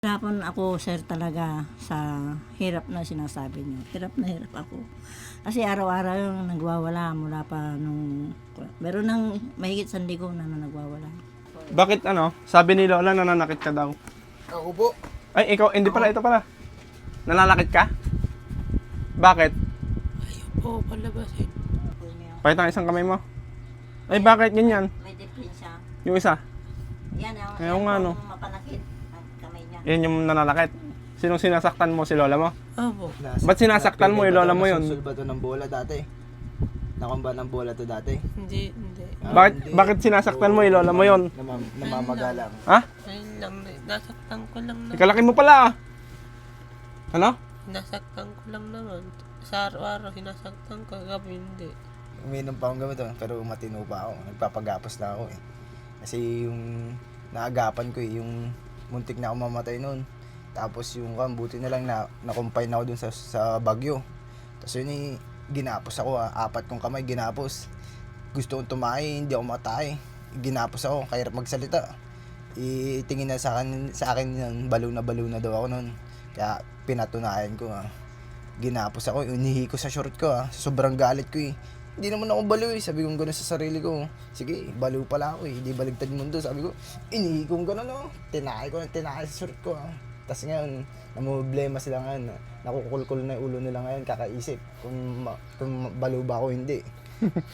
Hirapan ako, sir, talaga sa hirap na sinasabi niyo. Hirap na hirap ako. Kasi araw-araw yung nagwawala mula pa nung... Meron ng mahigit 1 linggo na nagwawala. Bakit ano? Sabi ni Lola nananakit ka daw. Ako po. Ay, ikaw, hindi pala, ito pala. Nananakit ka? Bakit? Oo, palabasin. Pakita ang isang kamay mo. Ay, bakit ganyan? May diferensya. Yung isa? Yan, Ayaw nga, no? Mapanakit ang kamay niya. Yan yung nananakit. Sinong sinasaktan mo, si Lola mo? Opo. Ba't sinasaktan mo yung lola mo yun? Nasusul ba to ng bola dati? Nakumba ng bola to dati? Hindi. Bakit sinasaktan mo yung lola mo yun? Namamagalang. Ha? Ayun lang, nasaktan ko lang naman. Ikalaki mo pala ah. Ano? Nasaktan ko lang naman. Sa araw-araw, sinasaktan ko. Gabi hindi. Uminom pa akong gamit pero matino pa ako. Nagpapagapos na ako eh. Kasi yung naagapan ko eh, yung muntik na ako mamatay noon. Tapos yung buti na lang na nakumpine ako dun sa Bagyo. Tapos yun eh, ginapos ako 4 kong kamay, ginapos. Gusto kong tumae, hindi ako matay. Ginapos ako, kahirap magsalita. Tingin na sa akin yung balo na daw ako noon. Kaya pinatunayan ko ginapos ako, inihi ko sa short ko sobrang galit ko eh. Hindi naman ako baliw eh, sabi ko gano'n sa sarili ko. Sige, baliw pala ako eh, hindi baligtad mundo. Sabi ko, inihi ko gano'n tinakay sa short ko Tapos ngayon, namumblema sila ngayon. Nakukulkul na yung ulo nila ngayon, kakaisip kung baliw ba ako hindi.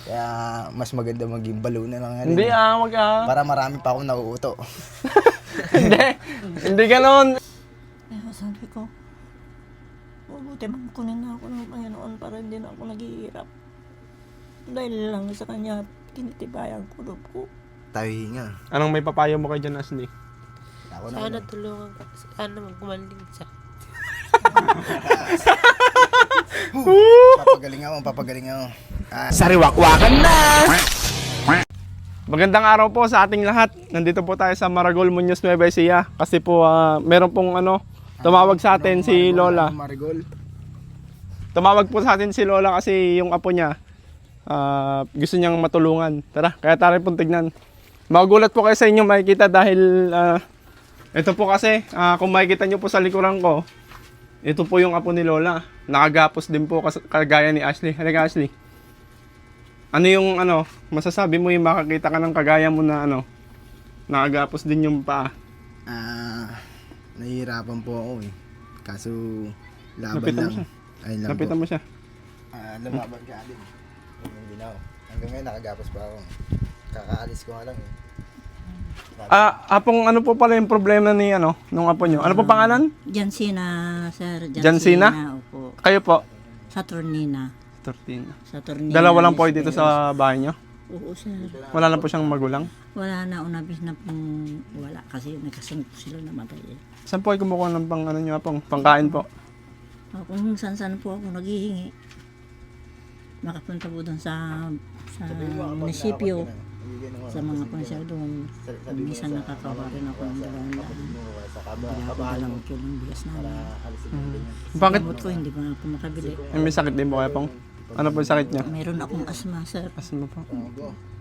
Kaya mas maganda maging baliw na lang ngayon. Hindi wag Para marami pa akong nauuto. Hindi ganon. Kaya sabi ko, mabuti man kunin na ako ng Panginoon para hindi na ako naghihirap. Dahil lang sa kanya, tinitibayan ko loob ko. Tayo hinga. Anong may papayo mo kay John Ashley? Ako Sana tulungan ka. Sana magkumaling siya. Papagaling ako. Sariwakwakan na! Magandang araw po sa ating lahat. Nandito po tayo sa Maragol Muñoz Nueva Ecija. Kasi po meron pong tumawag sa atin si Lola. Marigol. Tumawag po sa atin si Lola kasi yung apo niya gusto niyang matulungan. Tara, kaya tayo pong tignan. Magugulat po kayo sa inyo makikita dahil ito po kasi kung makikita niyo po sa likuran ko, ito po yung apo ni Lola. Nakagapos din po kagaya ni Ashley. Halika Ashley. Ano yung masasabi mo yung makakita ka ng kagaya mo na nakagapos din yung paa? Nahihirapan po ako eh. Kaso laban Lapitan mo lang. siya. Ayun lang Lapitan po. mo siya. Lumaban ka din. Hindi na ako. Hanggang ngayon nakagapos pa ako. Kakaalis ko nga lang eh. Apong ano po pala yung problema ni nung apo nyo? Ano po pangalan? Jansina, sir. Jansina? Opo. Kayo po? Saturnina. 13. Saturnina. Dalawa lang po dito sa bahay nyo? Oo, sir. Wala lang po siyang magulang? Wala na, unabis na pong wala. Kasi nagkasunod sila namatay eh. Saan po ay kumukuha ng pangkain po? Kung saan-saan po ako naghihingi. Makapunta po doon sa munisipyo. Sa mga konsyal doon. Minsan nakakawa rin ako ng 200. Dalawang kilong bigas na. Bakit? Gamot ko, hindi pa ako makabili. May sakit din po kayo pong? Ano po yung sakit niya? Mayroon akong asma, sir. Asma po.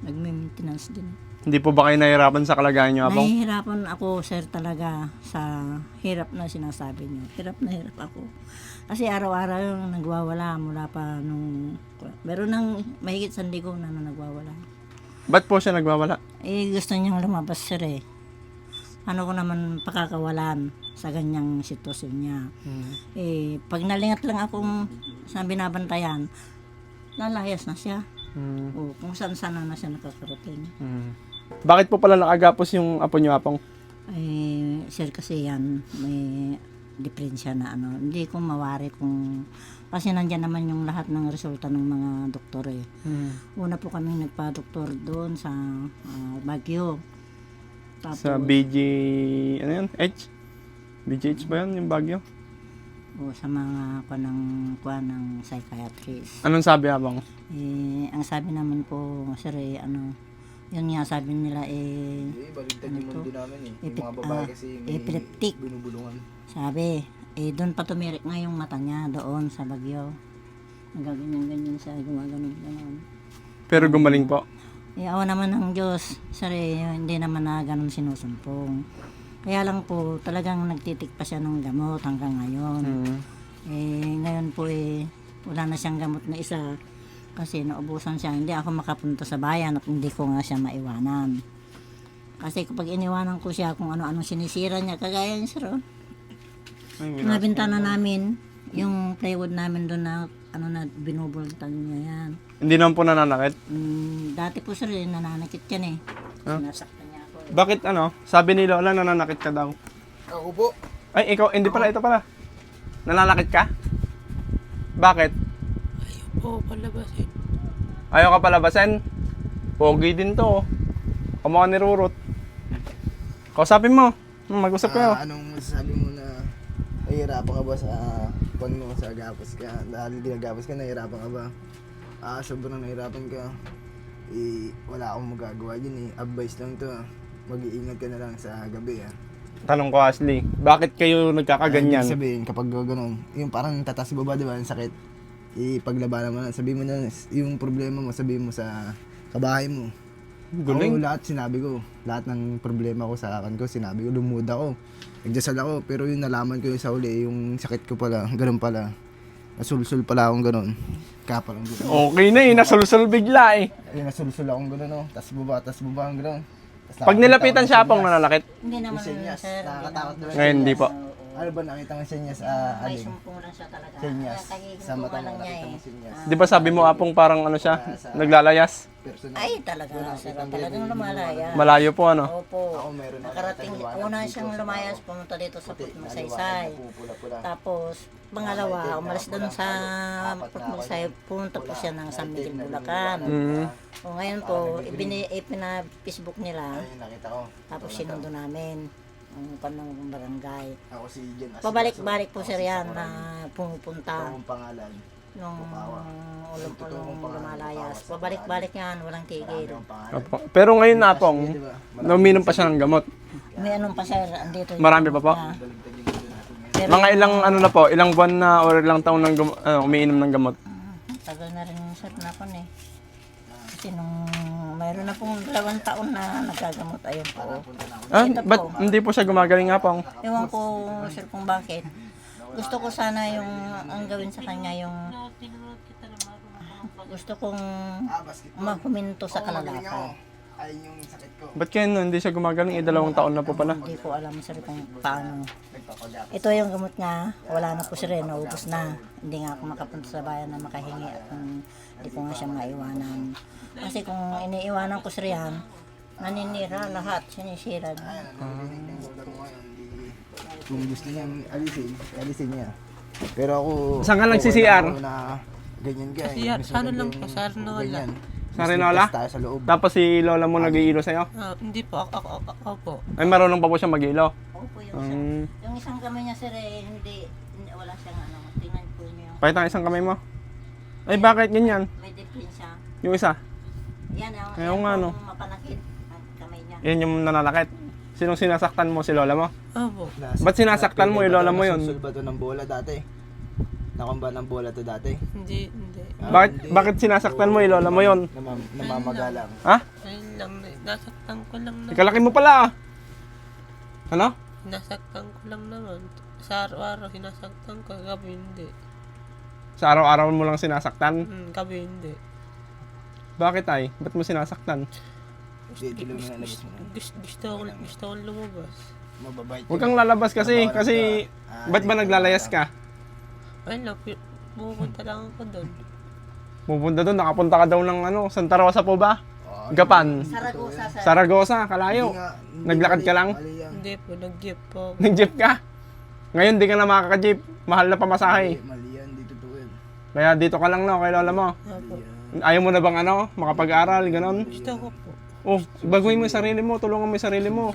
Nagme-maintenance din. Hindi po ba kayo nahihirapan sa kalagayan niyo, apong? Nahihirapan ako, sir, talaga sa hirap na sinasabi niyo. Hirap na hirap ako. Kasi araw-araw yung nagwawala mula pa nung... Meron ng mahigit 1 linggo na nagwawala. Ba't po siya nagwawala? Gusto niyang lumabas, sir eh. Ano ko naman pakakawalan sa ganyang sitwasyon niya. Pag nalingat lang akong sa binabantayan, nalayas na siya. O kung saan-saan na siya nakakarating. Bakit po pala nakagapos yung apo niyo, apong? Sir, kasi yan, may diferensya na hindi ko mawari kung... Kasi nandyan naman yung lahat ng resulta ng mga doktor eh. Una po kami nagpa-doktor doon sa Baguio. Tapos, Sa BG... Ano yun? H? BGH ba yun? Yung Baguio? o sa mga kuha ng psychiatrist. Anong sabi, apong? Ang sabi naman po, sir, yun nga sabi nila Baligtad yung mundo namin eh. Yung epi- mga babae kasi may epileptic. binubulungan. Sabi, doon pa tumirik nga yung mata niya doon sa Baguio. Nagaganyan-ganyan siya, gumaganon-ganon. Pero gumaling po. Awa naman ng Diyos, sir, hindi naman na ganun sinusumpong. Kaya lang po, talagang nagtitik pa siya ng gamot hanggang ngayon. Ngayon po wala na siyang gamot na isa kasi naubusan siya. Hindi ako makapunta sa bayan at hindi ko nga siya maiwanan. Kasi kapag iniwanan ko siya kung ano-ano sinisira niya, kagaya niya sir, mga bintana namin, yung plywood namin doon na binubultan niya yan. Hindi naman po nananakit. Dati po sir, nananakit yan Sinasaktan niya ako Bakit sabi ni Lola nananakit ka daw? Ako po. Ay, ikaw, hindi pala, ito pala. Nananakit ka? Bakit? Oo, palabasin. Ayaw ka palabasin? Pogi din to. Kamukha ni Rurot. Kausapin mo. Mag-usap kayo. Anong masasabi mo na nahihirapan ka ba sa sa gapos ka? Dahil ginagapos ka, nahihirapan ka ba? Sobrang nahihirapan ka. Wala akong magagawa dyan Advice lang to Mag-iingat ka na lang sa gabi Tanong ko, Ashley, bakit kayo nagkakaganyan? Ibig sabihin, kapag gano'n, yung parang tatas baba, di ba? Ang sakit. Ipaglabanan mo na. Sabihin mo na, yung problema mo, sabihin mo sa kabahay mo. Guling. Ako, lahat sinabi ko. Lahat ng problema ko sa akin ko, sinabi ko, lumuda ako. Nagdasal ako, pero yung nalaman ko yung sa uli, yung sakit ko pala, ganun pala. Nasulsul pala akong ganun. Kapa lang ganun. Okay na nasulsul bigla Yung nasulsul akong ganun, tas baba, ang ganun. Pag nilapitan siya pong nananakit. Hindi naman Senyas, sir. nakakatakot naman. Ngayon, hindi po. Ano ba nakita mo senyas? May Aling? sumpong lang siya talaga. Senyas. Kaya Sa mata mo lang niya nakita mo senyas. Di ba sabi mo, Apong, parang siya, naglalayas? Personal. Ay, talaga sir. Talagang lumalaya. Malayo po, Opo. Ako meron ako Nakarating, una siyang lumayas, pumunta dito sa Putmagsaysay. Tapos, pangalawa, umalis doon sa Putmagsaysay, pumunta po siya ng San Miguel, Bulacan. O ngayon po, ipina-Facebook nila, Ayun, nakita ko. tapos sinundo namin ang panang barangay. Ako si Jen. Pabalik-balik po sir yan na pumupunta Ang pangalan. nung ulong lumalayas. Pabalik-balik yan, walang tigil. Ang pangalan. Opo. Pero ngayon, Apong, uminom pa siya ng gamot. May anong pa sir, andito. Marami pa po? Pero, Mga ilang na po, ilang buwan na or ilang taon nang umiinom ng gamot. tagal na rin sir na ako Kasi nung mayroon na pong 2 taon na nagagamot, ayun po. Ba't hindi po siya gumagaling, Apong? Ewan ko sir kung bakit. Gusto ko sana yung, ang gawin sa kanya yung, gusto kong mahuminto sa kalalakan. Ay, yung sakit ko. Ba't kaya hindi siya gumagaling? 2 taon na po pala. Hindi ko alam sir kung paano. Ito yung gamot niya, wala na po sir, naubos na. Hindi nga ako makapunta sa bayan na makahingi at hindi ko nga siya maiwanan. Kasi kung iniiwanan ko sir yan, naninira lahat, sinisira niya. Kung gusto niyang alisin niya. Pero ako... Saan ka nag-CCR? wala ako na ganyan ka. Siya, Gusto sana ko lang yung po, sana wala. ganyan. Sa Rinola? Mas tayo sa loob. Tapos si Lola mo nag-iilo sa'yo? Hindi po, ako po. Ay, marunong pa po siya mag-iilo. Opo, yung isang kamay niya sir hindi wala siyang tingnan po niyo. Pakita ang isang kamay mo. Ay, bakit ganyan? May dipin siya. Yung isa? Yan, Ayaw nga, no? mapanakit ang kamay niya. Yan yung nananakit. Sinong sinasaktan mo? Si Lola mo? Opo. Ba't sinasaktan mo yung lola mo yun? Nasusul ba to ng bola dati? Nakumba ng bola to dati? Hindi. Bakit sinasaktan mo yung lola mo yun? Namamagalang. Ha? Ayun lang, nasaktan ko lang naman. Ikalaki mo pala Ano? Nasaktan ko lang naman. Sa araw-araw, sinasaktan ko. Gabi hindi. Sa araw-araw mo lang sinasaktan? Gabi hindi. Bakit ay? Ba't mo sinasaktan? Hindi mo na labas mo. Gusto ko lumabas. Mababait. Huwag kang lalabas kasi ba't ba naglalayas ka? Ayun lang, pupunta lang ako doon. Pupunta doon, nakapunta ka daw ng Santa Rosa po ba? Gapan. Saragosa sir. Saragosa, kalayo. Naglakad ka lang? Hindi po, nag-jeep po. Nag-jeep ka? Ngayon di ka na makaka-jeep. Mahal na pamasahe. Mali yan, dito to yan. Kaya dito ka lang kay lola mo. Opo. Ayaw mo na bang makapag-aral, ganon? Gusto ko po. Oh, baguhin mo yung sarili mo, tulungan mo yung sarili mo.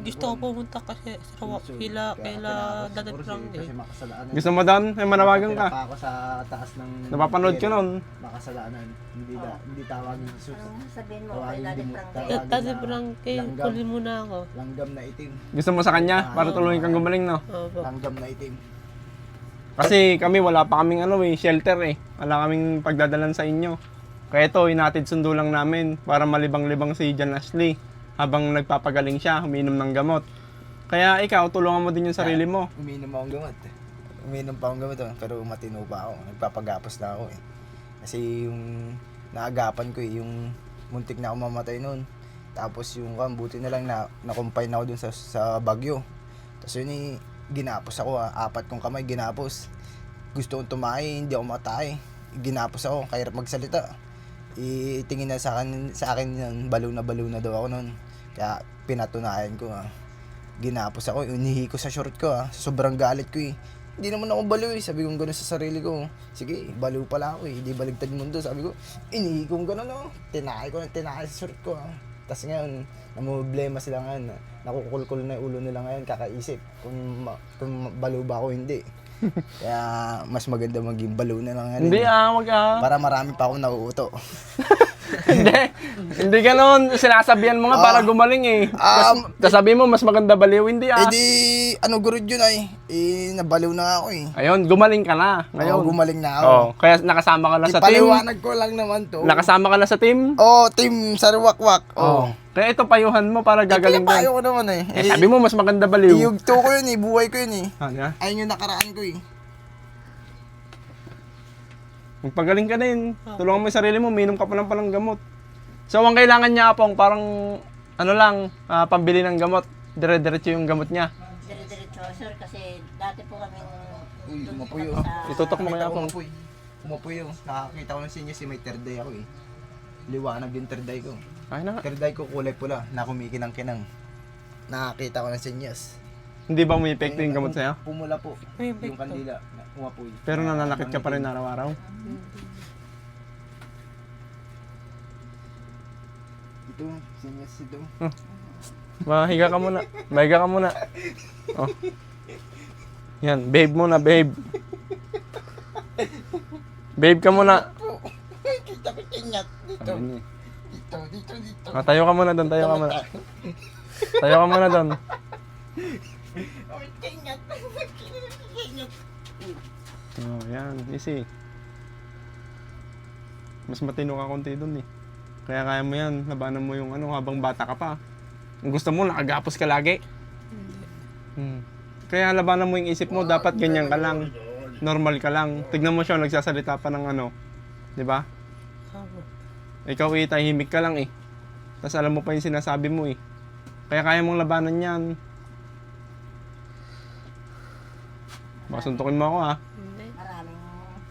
Gusto ko pumunta kasi sa kaila Dati Frank Kasi makasalanan. Gusto mo doon? Ay, manawagan Kaya ka. pa ako sa taas ng... Napapanood ka nun. Makasalanan. Hindi tawagin si Jesus. Sabihin mo, Tawagin kay Daddy din mo. Frank. Dati Frank, kulin mo na ako. Langgam na itim. Gusto mo sa kanya para tulungan kang gumaling, no? Opo. Langgam na itim. Kasi kami wala pa kaming shelter eh. Wala kaming pagdadalan sa inyo. Kaya ito, inatid sundo lang namin para malibang-libang si Jan Ashley habang nagpapagaling siya, umiinom ng gamot. Kaya ikaw, tulungan mo din yung sarili mo. Uminom akong gamot. Uminom pa akong gamot, pero matino pa ako. Nagpapagapos na ako eh. Kasi yung naagapan ko eh, yung muntik na ako mamatay noon. Tapos yung buti na lang na-confine ako dun sa Baguio. Tapos yun eh, ginapos ako 4 kong kamay ginapos. Gusto kong tumae, hindi ako matay. Ginapos ako, kahirap magsalita. Itingin na sa akin yun, baliw na daw ako noon. Kaya pinatunayan ko ginapos ako, inihi ko sa short ko sobrang galit ko eh. Hindi naman ako baliw eh, sabi ko gano'n sa sarili ko. Sige, baliw pala ako eh, hindi baligtad mundo. Sabi ko, inihi ko gano'n tinakay sa short ko Tapos ngayon, namumblema sila ngayon, nakukulkul na yung ulo nila ngayon, kakaisip kung baliw ba ako hindi. Kaya mas maganda maging baliw na lang ngayon. Hindi wag Para marami pa akong nauuto. Hindi gano'n. Sinasabihan mo nga para gumaling eh. Sasabihin mo, mas maganda baliw. Hindi Eh di, gurud yun ay. Nabaliw na ako eh. Ayun, gumaling ka na. Ngayon. Gumaling na ako. Oh, kaya nakasama ka na sa team. Ipaliwanag ko lang naman to. Nakasama ka na sa team. Team Sariwakwak. Kaya ito payuhan mo para gagaling din. Pinapayo ko naman eh. Sabi mo, mas maganda baliw. Iyugto ko yun eh, buhay ko yun eh. Ano? Ayun yung nakaraan ko eh. Magpagaling ka din. Tulungan mo yung sarili mo, minum ka pa ng palang gamot. So, ang kailangan niya, Apong, parang, pambili ng gamot. Dire-diretso yung gamot niya. Dire-diretso, sir, kasi dati po kami Umapuyo. Itutok mo kaya, Apong. Umapuyo. Nakakita ko ng sinyo si may third eye ako eh. Liwanag yung third eye ko. Ay na. Third eye ko kulay pula, na kumikinang-kinang. Nakakita ko ng sinyas. Hindi ba umipekto yung gamot sa'yo? Pumula po. May Yung kandila. Umapuy. Pero nananakit ka pa rin araw-araw. Ito, sinyas ito. Mahiga ka muna. Mahiga ka muna. Oh. Yan, babe muna, babe. Babe ka muna. Kita ko sinyas. Dito. Ayun eh. Dito. Tayo ka muna doon, tayo ka muna. Tayo ka muna doon. Sinyas. Oh, yan, easy. Mas matino ka konti doon eh. Kaya kaya mo yan, labanan mo yung habang bata ka pa. Kung gusto mo, nakagapos ka lagi. Kaya labanan mo yung isip mo, dapat ganyan ka lang. Normal ka lang. Tignan mo siya, nagsasalita pa ng di ba? Ikaw tahimik ka lang eh. Tapos alam mo pa yung sinasabi mo eh. Kaya kaya mong labanan yan. Baka suntukin mo ako Maraming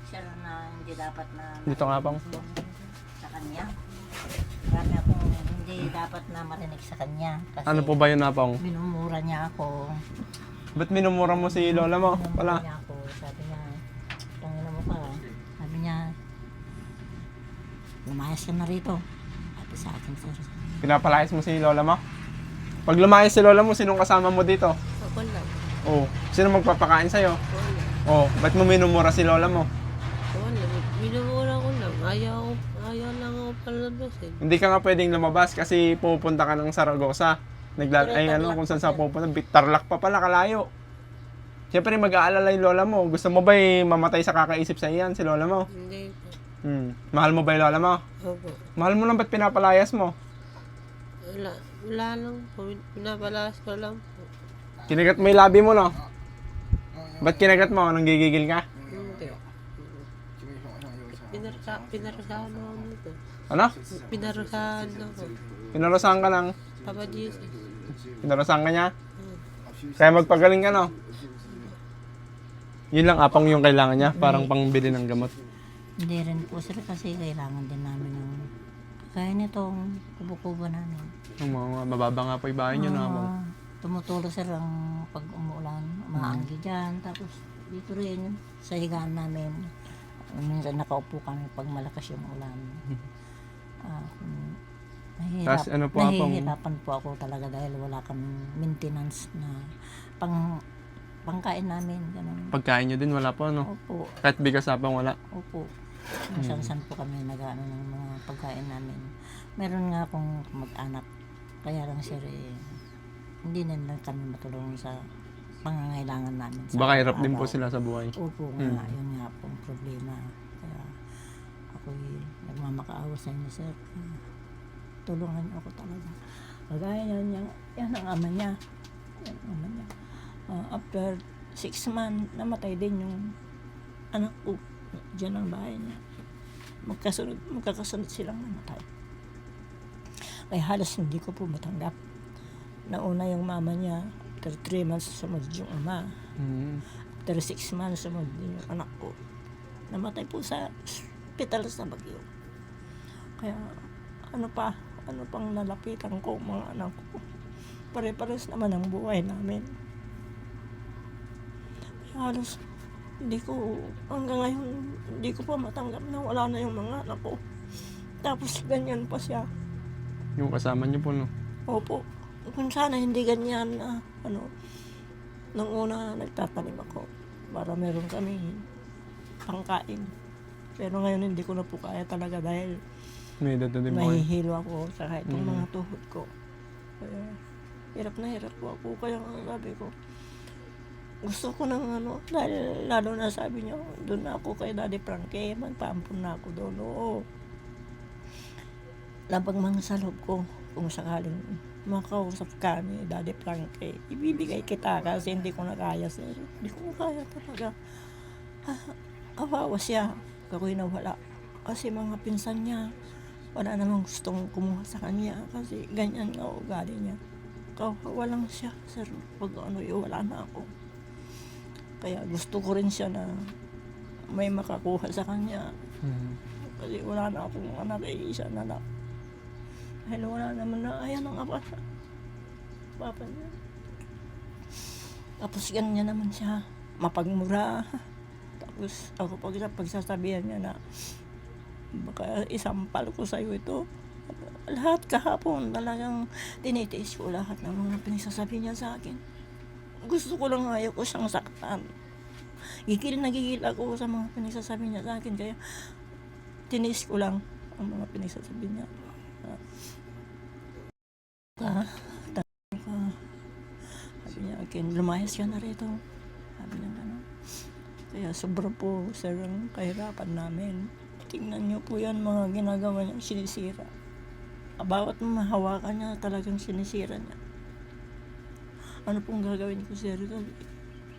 sir na hindi dapat na Dito nga, Pang. sa kanya. Marami akong hindi dapat na marinig sa kanya. Kasi Ano po ba yun, Apong? minumura niya ako. Ba't minumura mo si lola mo? Minumura Wala. niya ako. Sabi niya, tangina mo ka. Sabi niya, lumayas ka na rito. Sabi sa akin, sir. Pinapalayas mo si lola mo? Pag lumayas si lola mo, sinong kasama mo dito? Ako lang. Oh, sino magpapakain sa'yo? Wala. Oh, ba't mo minumura si lola mo? Wala. Minumura ko lang. Ayaw lang ako palabasin. Hindi ka nga pwedeng lumabas kasi pupunta ka ng Saragossa. Kung saan sa pupunta, Tarlac pa pala, kalayo. Siyempre mag-aalala yung lola mo. Gusto mo ba mamatay sa kakaisip sa iyan si lola mo? Hindi po. Mahal mo ba yung lola mo? Opo. Mahal mo lang, ba't pinapalayas mo? Wala lang po. Pinapalas ko lang po. Kinagat mo yung labi mo, no? Ba't kinagat mo? Nang gigigil ka? Hindi. Pinarusahan ako nito. Ano? Pinarusahan ako. Pinarusahan ka lang. Papa Jesus. Pinarusahan ka niya? Kaya magpagaling ka, no? Yun lang, Apong, yung kailangan niya. Parang pangbili ng gamot. Hindi rin po sir kasi kailangan din namin ng kaya nitong kubo-kubo namin. Yung mga mababa nga po yung bahay niyo, no? Apong? Tumutulo sir ang pag umuulan, maanggi dyan. Tapos dito rin sa higaan namin. Minsan nakaupo kami pag malakas yung ulan. Tas, ano po, Apong? Nahihirapan po ako talaga dahil wala kaming maintenance na pangkain namin. Ganun. Pagkain nyo din, wala po, no? Opo. Kahit bigas, Apong, wala. Opo. Minsan po kami nag-ano ng mga pagkain namin. Meron nga akong mag-anak. Kaya lang sir hindi na lang kami matulungan sa pangangailangan namin. Sa Baka hirap din araw. po sila sa buhay. Opo nga, yun nga pong problema. Kaya ako'y nagmamakaawa sa inyo sir. Tulungan niyo ako talaga. Kagaya yan ang ama niya. Yung ama niya. After 6 months, namatay din yung anak ko. Diyan ang bahay niya. Magkakasunod silang namatay. Kaya halos hindi ko po matanggap. Nauna yung mama niya, after 3 months sumunod yung ama. After 6 months sumunod din yung anak ko. Namatay po sa hospital sa Baguio. Kaya ano pang nalapitan ko mga anak ko. Pare-pares naman ang buhay namin. Kaya halos hanggang ngayon hindi ko pa matanggap na wala na yung mga anak ko. Tapos ganyan pa siya. Yung kasama niyo po, no? Opo. Kung sana hindi ganyan na nung una nagtatanim ako para meron kami pangkain. Pero ngayon hindi ko na po kaya talaga dahil May edad na din po kayo. nahihilo ako sa kahit yung mga tuhod ko. Kaya hirap na hirap po ako. Kaya nga sabi ko, gusto ko ng dahil lalo na sabi niyo, doon na ako kay Daddy Frankie, magpaampun na ako doon. Oo. Labang mga sa loob ko, kung sakaling makausap ka ni Daddy Frankie, ibibigay kita kasi hindi ko na kaya, sir. Hindi ko na kaya talaga. Kawawa siya, ako'y nawala. Kasi mga pinsan niya, wala namang gustong kumuha sa kanya kasi ganyan nga ugali niya. Kawawa lang siya, sir. Pag wala na ako. Kaya gusto ko rin siya na may makakuha sa kanya. Kasi wala na akong anak, isa na lang. Dahil wala naman na, ayan ang papa niya. Tapos ganyan naman siya, mapagmura. Tapos ako pagsasabihan niya na, baka isampal ko sa'yo ito. Lahat kahapon talagang tinitiis ko lahat ng mga pinagsasabi niya sa akin. Gusto ko lang, ayaw ko siyang saktan. Gigil ako sa mga pinagsasabi niya sa akin. Kaya tiniis ko lang ang mga pinagsasabi niya. Sabi niya, lumayas ka na rito. Sabi niya gano'n. Kaya sobra po, sir, ang kahirapan namin. Tingnan niyo po yan, mga ginagawa niya, sinisira. Bawat mahawakan niya, talagang sinisira niya. Ano pong gagawin ko, sir?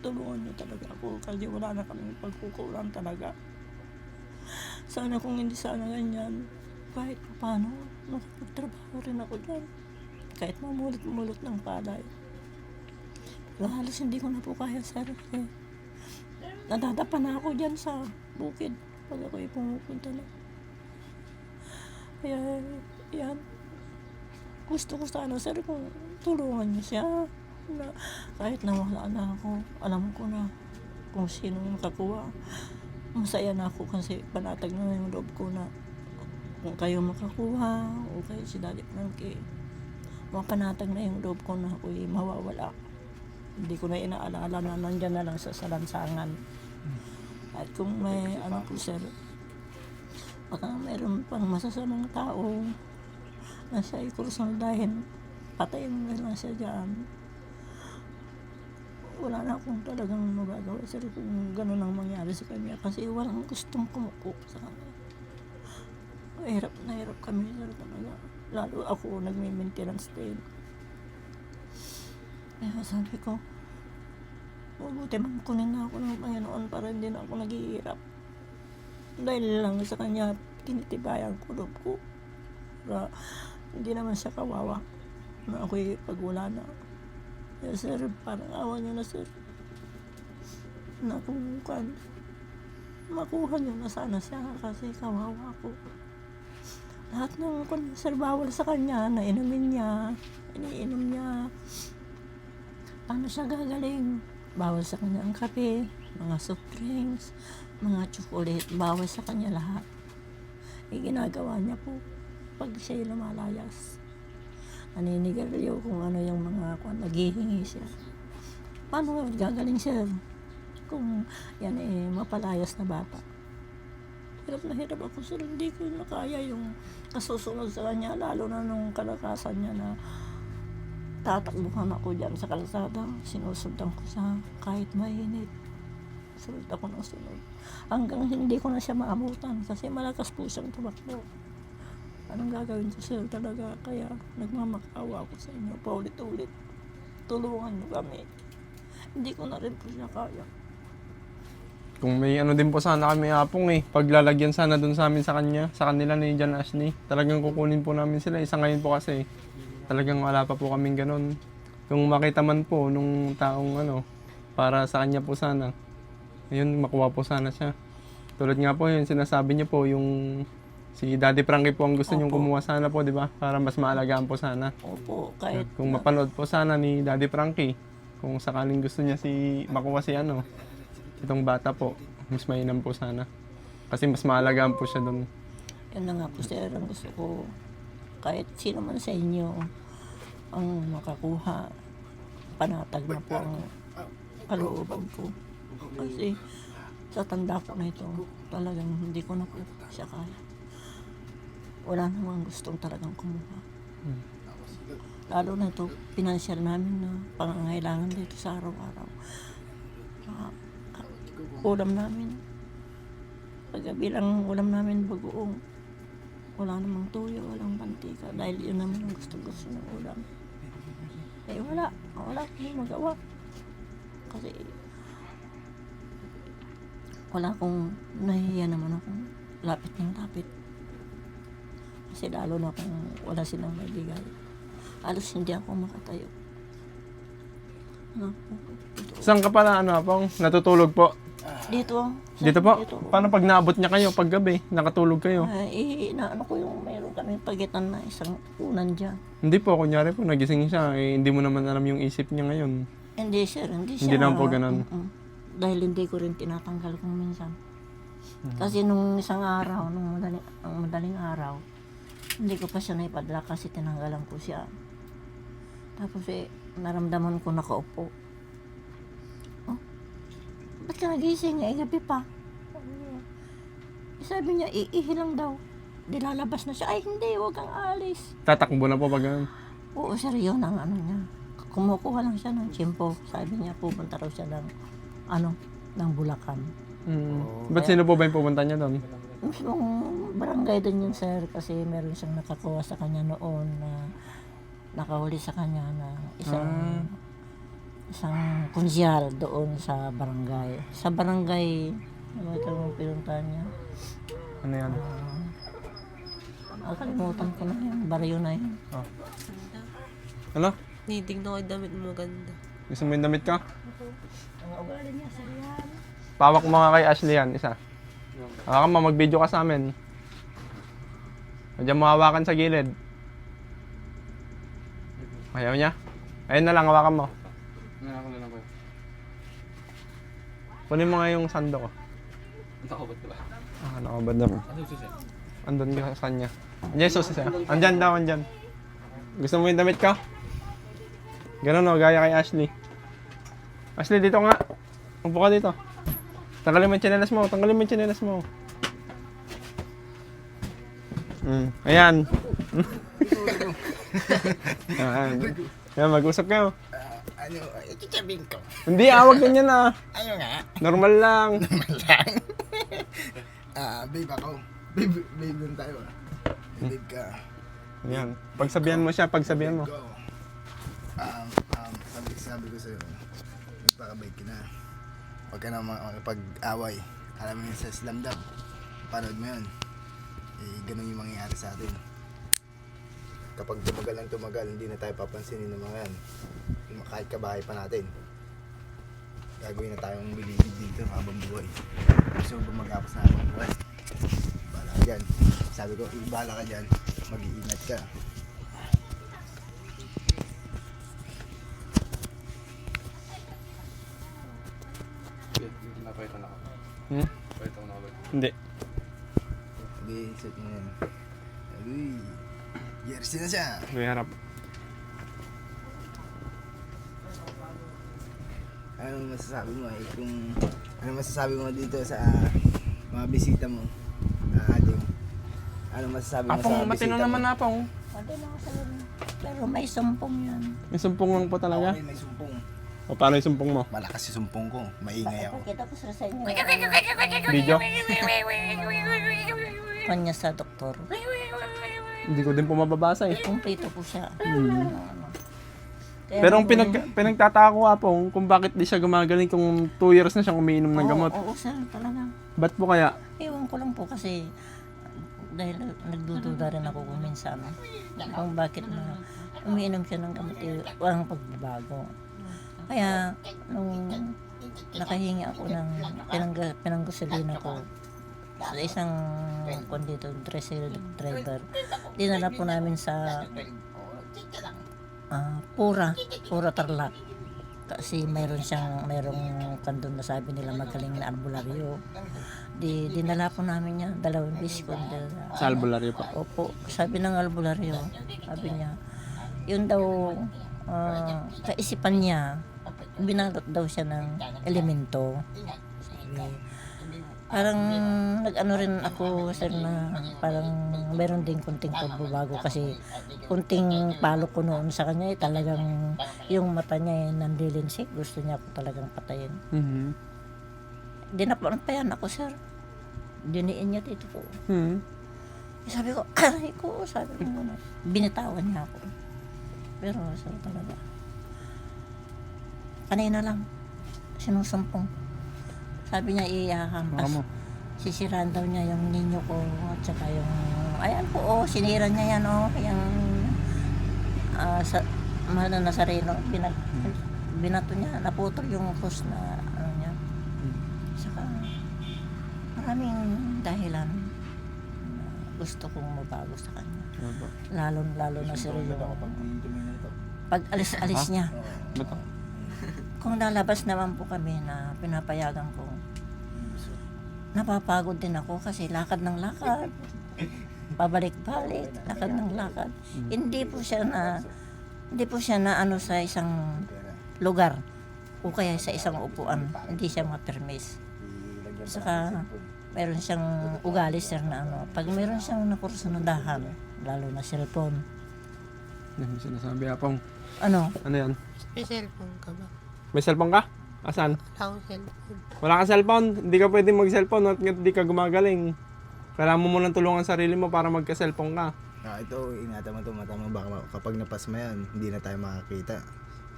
Tulungan niyo talaga ako kasi wala na kaming pagkukulang talaga. Sana kung hindi sana ganyan, kahit paano, makapagtrabaho rin ako dyan. Kahit mamulot-mulot ng palay. Pero halos hindi ko na po kaya, sir. Nadadapa na ako dyan sa bukid pag ako'y pumupunta na. Kaya, yan. Gusto ko sana, sir, kung tulungan niyo siya. Na kahit nawala na ako, alam ko na kung sino makakuha. Masaya na ako kasi panatag na yung loob ko na kung kayo makakuha o kayo si Daddy Frankie, mapanatag na yung loob ko na ako'y mawawala. Hindi ko na inaalala na nandyan na lang sa salansangan. At kung may po, sir, baka mayroon pang masasamang tao na siya ikurusaldahin, patayin na lang siya dyan. Wala na akong talagang magagawa, sir, kung gano'n ang mangyari sa kanya kasi walang gustong kumukup sa kanya. Hirap na hirap kami, sir, talaga. Lalo ako nagme-maintenance din. Kaya sabi ko, mabuti man kunin na ako ng Panginoon para hindi na ako naghihirap. Dahil lang sa kanya, tinitibayan ko loob ko. Para hindi naman siya kawawa na ako'y pagwala na. Kaya, sir, parang awa niyo na, sir. Na kung makuha niyo na sana siya kasi kawawa ko. Lahat ng sir, bawal sa kanya, iniinom niya. Paano siya gagaling? Bawal sa kanya ang kape, mga soft drinks, mga chocolate, bawal sa kanya lahat. Ginagawa niya po pag siya'y lumalayas. Naninigarilyo kung ano yung mga naghihingi siya. Paano gagaling siya kung yan mapalayas na bata? Hirap na hirap ako, sir. Hindi ko na kaya yung kasusunod sa kanya, lalo na nung kalakasan niya na tatakbuhan ako dyan sa kalsada. Sinusundan ko sa kahit mainit. Sunod ako ng sunod. Hanggang hindi ko na siya maabutan kasi malakas po siyang tumakbo. Anong gagawin ko, sir, talaga? Kaya nagmamakawa ako sa inyo paulit-ulit. tulungan niyo kami. Hindi ko na rin po siya kaya. Kung may ano din po sana kami apong paglalagyan sana dun sa amin sa kanila ni John Ashley. Talagang kukunin po namin sila. Isa ngayon po kasi talagang wala pa po kaming ganun. Kung makita man po nung taong para sa kanya po sana. Ayun, makuha po sana siya. Tulad nga po yun, sinasabi niya po yung si Daddy Frankie po ang gusto niyong kumuha sana po, di ba? Para mas maalagaan po sana. Opo, kahit Kung mapanood po sana ni Daddy Frankie, kung sakaling gusto niya makuha itong bata po, mas mainam po sana. Kasi mas maalagaan po siya doon. yan na nga po sir, ang gusto ko. Kahit sino man sa inyo ang makakuha, panatag na po ang kalooban ko. Kasi sa tanda ko na ito, talagang hindi ko na po siya kaya. Wala namang gustong talagang kumuha. Lalo na ito, pinansyal namin na pangangailangan dito sa araw-araw. Ulam namin. Paggabi lang ulam namin bagoong. Wala namang tuyo, walang mantika. Dahil yun naman ang gusto ng ulam. Eh wala akong magawa. Kasi wala akong nahihiya naman akong lapit ng lapit. Kasi lalo na kung wala silang maibigay. Halos hindi ako makatayo. Saan ka pala, apong? Natutulog po? Dito. Dito po? Paano pag naabot niya kayo, pag gabi, nakatulog kayo? Inaano ko yung mayroon kami pagitan na isang unan dyan. Hindi po, kunyari po, nagising siya, hindi mo naman alam yung isip niya ngayon. Hindi sir, hindi siya. Hindi naman po ganun. Dahil hindi ko rin tinatanggal kung minsan. Kasi nung isang araw, ang madaling araw, hindi ko pa siya naipadala kasi tinanggalan ko siya. Tapos naramdaman ko nakaupo. Ba't ka nagising? Gabi pa. Sabi niya, iihi lang daw. Dilalabas na siya. Ay, hindi, huwag kang alis. Tatakbo na po pag ganun. Oo, sir, yun ang niya. Kumukuha lang siya ng tsimpo. Sabi niya, pupunta raw siya ng Bulacan. Ba't sino po ba yung pupunta niya doon? Mismong barangay din yun, sir, kasi meron siyang nakakuha sa kanya noon na nakahuli sa kanya na isang konsyal doon sa barangay. Sa barangay, ano ito yung pinuntahan niya? Ano yan? Nakalimutan ko na yun, baryo na yun. Ano? Nitignan ko yung damit mo ganda. Gusto mo yung damit ka? Ang ugali niya, sir, yan. Pawak mo nga kay Ashley yan, isa. Hawakan mo, mag-video ka sa amin. Diyan mo hawakan sa gilid. Ayaw niya? Ayun na lang, hawakan mo. Kunin mo nga yung sando ko. Nakabot ka ba? Nakabad na mo. Ano susi? Andun ka sa kanya. Jesus, isa. Andyan daw, andyan. Gusto mo yung damit ka? Ganun gaya kay Ashley. Ashley, dito nga. Upo ka dito. Tanggalin mo yung tsinelas mo. Tanggalin mo yung tsinelas mo. Ayan. Ayan, mag-usap kayo. Ikisabihin ko. Hindi, awag ganyan na. Ano nga? Normal lang. Babe ako. Babe lang tayo Babe ka. Ayan. Pagsabihan mo siya, pagsabihan mo. Go. Sabi ko sa'yo, magpakabait ka na. Huwag ka na makapag-away. Alam mo yun sa slamdam. Panood mo yun. Ganun yung mangyayari sa atin. Kapag tumagal, hindi na tayo papansinin ng mga yan. Kahit kabahay pa natin. Gagawin na tayong bilibid dito habang buhay. Gusto mo mag-apas na habang buhay. Bahala ka dyan. Sabi ko, bahala ka dyan. Mag-iingat ka. Napakita na ako. Pakita ko na ako. Hindi. Hindi, set mo yan. Uy, jersey na siya. May harap. Anong masasabi mo anong masasabi mo dito sa mga bisita mo? Ating. Anong masasabi mo Apong, sa matino bisita naman mo? apong. Pwede lang sa pero may sumpong yan. May sumpong lang po talaga. May sumpong. O paano yung sumpong mo? Malakas yung sumpong ko. Maingay ako. Pakita ko sa inyo. Video? Kanya sa doktor. Hindi ko din po mababasa eh. Kumplito po siya. Kaya Pero ang po, pinagtataka ko Apong kung bakit di siya gumagaling kung 2 years na siyang umiinom ng gamot. Oo, sir, talaga. Ba't po kaya? Ewan ko lang po kasi dahil nagdududa rin ako kung minsan kung bakit na umiinom siya ng gamot walang pagbabago. Kaya nung nakahingi ako ng pinanggasolina ko sa isang kondito driver, dinala po namin sa Pura Tarlac. Kasi mayroong kandun na sabi nila magaling na albularyo. Dinala po namin niya, 2 beses ko. Sa albularyo po. Opo, sabi ng albularyo, sabi niya, yun daw, kaisipan niya, binalot daw siya ng elemento. Sabi, parang nag-ano rin ako, sir, na parang meron din kunting pagbabago kasi kunting palo ko noon sa kanya, talagang yung mata niya nandilinsik, gusto niya ako talagang patayin. Mhm. Dinapayan ako, sir. Diniin niya dito po. Mhm. Sabi ko, aray ko, sabi ko, binitawan niya ako. Pero sir, talaga. Kanina lang, sinusumpong. Sabi niya, iyahampas. Baka mo. Sisiraan daw niya yung ninyo ko, at saka yung, ayan po, sinira niya yan, yung, Nazareno, binato niya, naputol yung cross na, niya. Saka, maraming dahilan na gusto kong mabago sa kanya. Opo. Lalo na sir yung pag alis niya. Ba't? Kung lalabas naman po kami na pinapayagan ko, napapagod din ako kasi lakad ng lakad. Pabalik-balik, lakad ng lakad. Hindi po siya na ano sa isang lugar o kaya sa isang upuan. Hindi siya mapermis. Saka meron siyang ugali sir na pag meron siyang nakursunodahan, lalo na cellphone. Ano yung sinasabi Apong? Ano? Ano yan? May cellphone ka ba? May cellphone ka? Asan? Wala akong cellphone. Wala kang cellphone? Hindi ka pwede mag-cellphone at hindi ka gumagaling. Kailangan mo munang tulungan sarili mo para magka-cellphone ka. Ito, ingatan mo ito, mata mo. Baka kapag napasma yan, hindi na tayo makakita.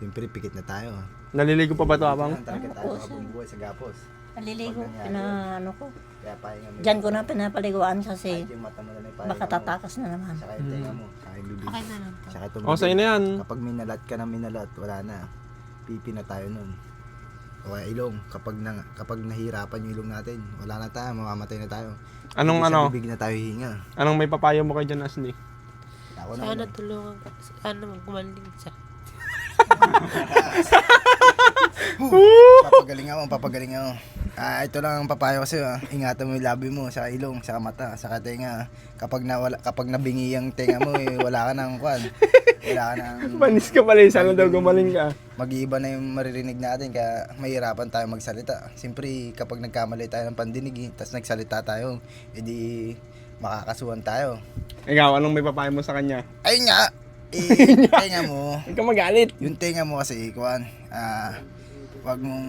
Siyempre, pikit na tayo. Naliligo pa ba ito, Apong? Talaga tayo habang buhay sa gapos. Naliligo, ko. Kaya pahinga mo. Diyan ko na pinapaliguan kasi Kahit yung mata mo na may pahinga baka tatakas na naman. Saka yung tenga mo, saka yung bibig. Okay na lang po. Saka O, sa'yo na yan. Kapag minalat ka na minalat, wala na. Pipi na tayo nun. O kaya ilong, kapag nahihirapan yung ilong natin, wala na tayo, mamamatay na tayo. Anong Hindi sa ano? bibig na tayo hihinga. Anong may papayo mo kay John Ashley? Ako na. Sana tulungan ka. Sana gumaling siya. Papagaling ako. Ito lang ang papayo ko sa'yo. Ingatan mo yung labi mo, sa ilong, sa mata, sa tenga. Kapag nabingi ang tenga mo, wala ka nang kwan. Wala ka nang... Panis ka pala, sana daw gumaling ka. Mag-iiba na yung maririnig natin kaya mahirapan tayo magsalita. Siyempre, kapag nagkamali tayo ng pandinig, tapos nagsalita tayo, edi makakasuhan tayo. Ikaw, anong may papayo mo sa kanya? Ayun nga! Tenga mo. Huwag ka magalit. Yung tenga mo kasi, kuwan, wag mong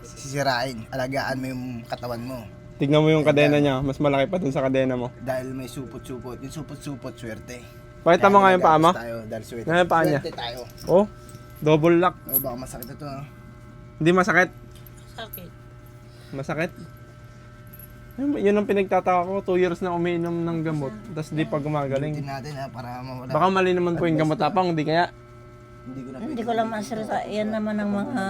sisirain. Alagaan mo yung katawan mo. Tignan mo yung kadena niya, mas malaki pa dun sa kadena mo. Dahil may supot-supot. Yung supot-supot, swerte. Pakita mo nga yung paa mo. Tayo, dahil swerte. Ano yung paa niya? Swerte tayo. Oh, double lock. O baka masakit ito. Hindi masakit. Sakit. Masakit? Yun ang pinagtataka ko, 2 years na umiinom ng gamot, tapos di pa Galing gumagaling. natin para mawala. Baka mali naman po yung gamot Apong, hindi kaya? Hindi ko lang masalita. Yan naman ang mga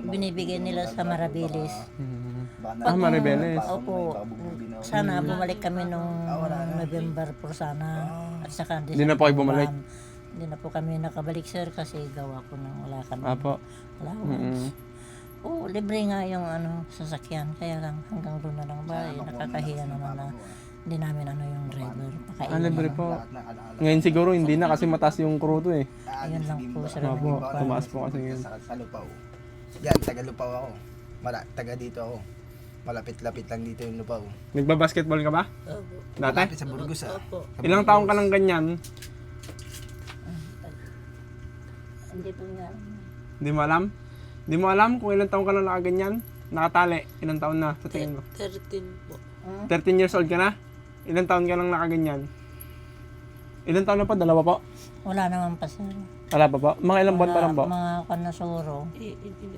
binibigay nila sa Marabilis. Maribeles. Opo. Sana bumalik kami nung November po sana. At saka Hindi na po kayo bumalik? Hindi na po kami nakabalik sir kasi gawa ko ng wala kami. Apo. Allowance. Oo, libre nga yung sasakyan. Kaya lang hanggang doon na lang ba, nakakahiya naman na hindi namin yung driver. Pakainin Libre naman. po. Ngayon siguro hindi na kasi mataas yung krudo eh. Ayun lang po sir. Opo, tumaas po kasi ngayon. Sa Lupaw. Yan, taga Lupaw ako. Taga dito ako. Malapit-lapit lang dito yung Lupaw. Nagba-basketball ka ba? Opo. Dati? Malapit sa Burgos Opo. Ilang taong ka nang ganyan? Hindi po nga. Hindi mo alam? Hindi mo alam kung ilang taong ka nang nakaganyan? Nakatali? Ilang taon na sa tingin mo? 13 po. 13 years old ka na? Ilang taon ka nang nakaganyan? Ilang taon na pa? 2 po? Wala naman pa sir. Wala pa po? Mga ilang buwan pa lang po? Mga kanasuro.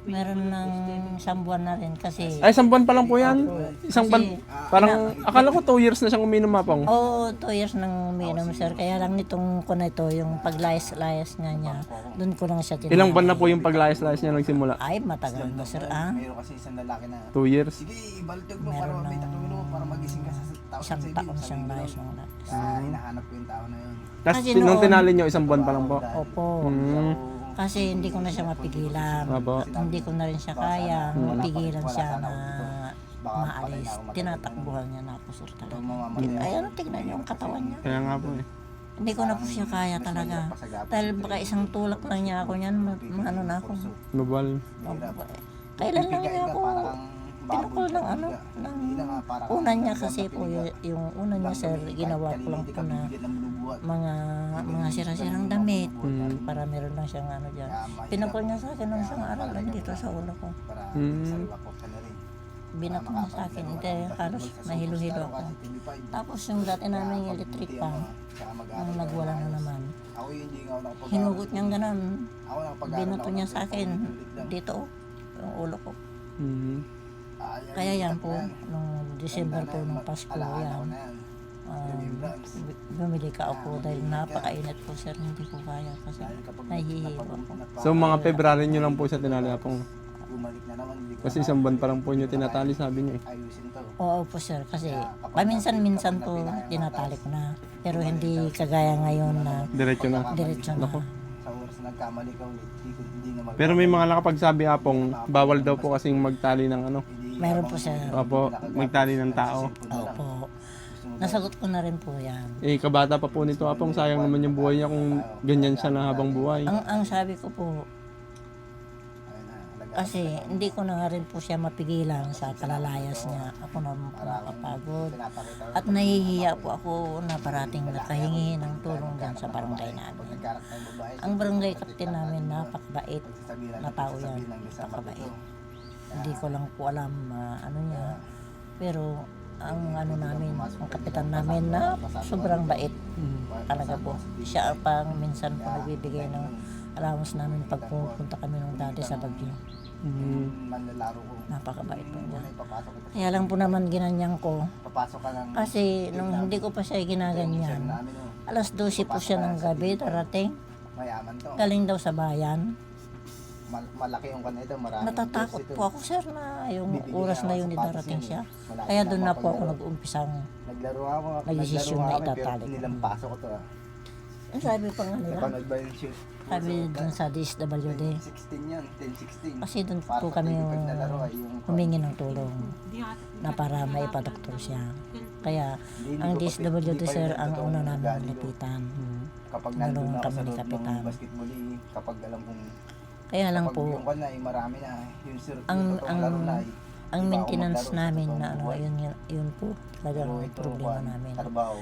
Meron ng isang buwan na rin kasi. Ay, isang buwan pa lang po yan. Isang buwan. Kasi, Parang, akala ko 2 years na siyang uminom mapong. Oo, 2 years nang uminom, sir. Kaya lang nitong ko na ito, yung paglayas-layas nga niya, doon ko lang siya tinanong. Ilang buwan na po yung paglayas-layas niya nagsimula? Ay, matagal na, sir. Ah, Meron kasi isang lalaki na, 2 years. sige, ibaltog mo Meron para may ng tatlong minuto para magising ka sa tao isang sa taon siyang layas ng hinahanap ko yung tao na yun. Tapos Kasi nung noon- tinali nyo, isang buwan pa lang po. Opo. Kasi hindi ko na siya mapigilan. Apo. Hindi ko na rin siya kaya mapigilan siya na maalis. Tinatakbuhan niya na ako, sir, talaga. Ay, ano, tignan niyo yung katawan niya. Kaya nga po eh. Hindi ko na po siya kaya talaga. Dahil baka isang tulak lang niya ako niyan, ano na ako. Mabal. Kailan lang niya ako pinukol ng ano, ng una niya kasi po, yung una niya, sir, ginawa ko lang po na mga sira-sirang damit para meron lang siyang ano dyan. Pinukol niya sa akin ng isang araw lang dito sa ulo ko. Binako niya sa akin, hindi, halos mahilo-hilo ako. Tapos yung dati namin electric pan, nung nagwala na naman, hinugot niyang ganun. Binato niya sa akin dito, yung ulo ko. Kaya yan po, nung December po nung Pasko yan, bumili ka ako dahil napakainit po, sir, hindi ko kaya kasi nahihihiwa ako. So mga February nyo lang po siya tinali apong. Bumalik na naman. Kasi isang buwan pa lang po nyo tinatali, sabi niyo eh. Ayusin to. Oo po, sir, kasi paminsan-minsan po tinatali ko na, pero hindi kagaya ngayon na Diretso na. diretso na. Sa oras na nagkamali ka ulit, hindi na Pero may mga nakapagsabi apong, bawal daw po kasing magtali ng ano. Mayroon po, sir. Opo, magtali ng tao. Opo. Nasagot ko na rin po yan. Eh, kabata pa po nito apong, sayang naman yung buhay niya kung ganyan siya na habang buhay. Ang sabi ko po, kasi hindi ko na nga rin po siya mapigilan sa kalalayas niya. Ako naman po nakapagod. At nahihiya po ako na parating nakahingi ng tulong dyan sa barangay namin. Ang barangay captain namin, napakabait na tao yan. Napakabait. Hindi ko lang po alam ano niya. Pero ang ano namin, ang kapitan namin na sobrang bait. Talaga po. Siya pang minsan po nagbibigay ng allowance namin pag pupunta kami ng dati sa Baguio. Manlalaro ko. Napakabait po niya. Papasok ko. Kaya lang po naman ginanyan ko. Papasok ka ng Kasi nung hindi ko pa siya ginaganyan, namin oh. alas 12 po siya ng gabi darating. Mayaman to. Galing daw sa bayan. Malaki yung kanito, marami. Natatakot po ako, sir, na yung oras na yun darating siya. Kaya doon na po ako nag-umpisang. Naglaro ako. Nagdesisyon na itatali ko. Pero nilampasok ko to ah. Ang sabi pa nga nila, Napanood ba yung shoot? sabi doon sa DSWD. 16 yan, 10-16. Kasi doon po kami humingi ng tulong na para maipadoktor siya. Kaya ang DSWD, sir, ang una namin lapitan. Kapag Tulungan nandun ako sa kami ni loob ng Kapitan. basketball, kapag alam kong Kaya lang pag po, yung kan na, marami na. Yung ang- totoong laro na, ang iba ako maintenance maglaro sa namin totoong na ano, buhay. yun po, talagang Pero ito, problema kan, namin. trabaho.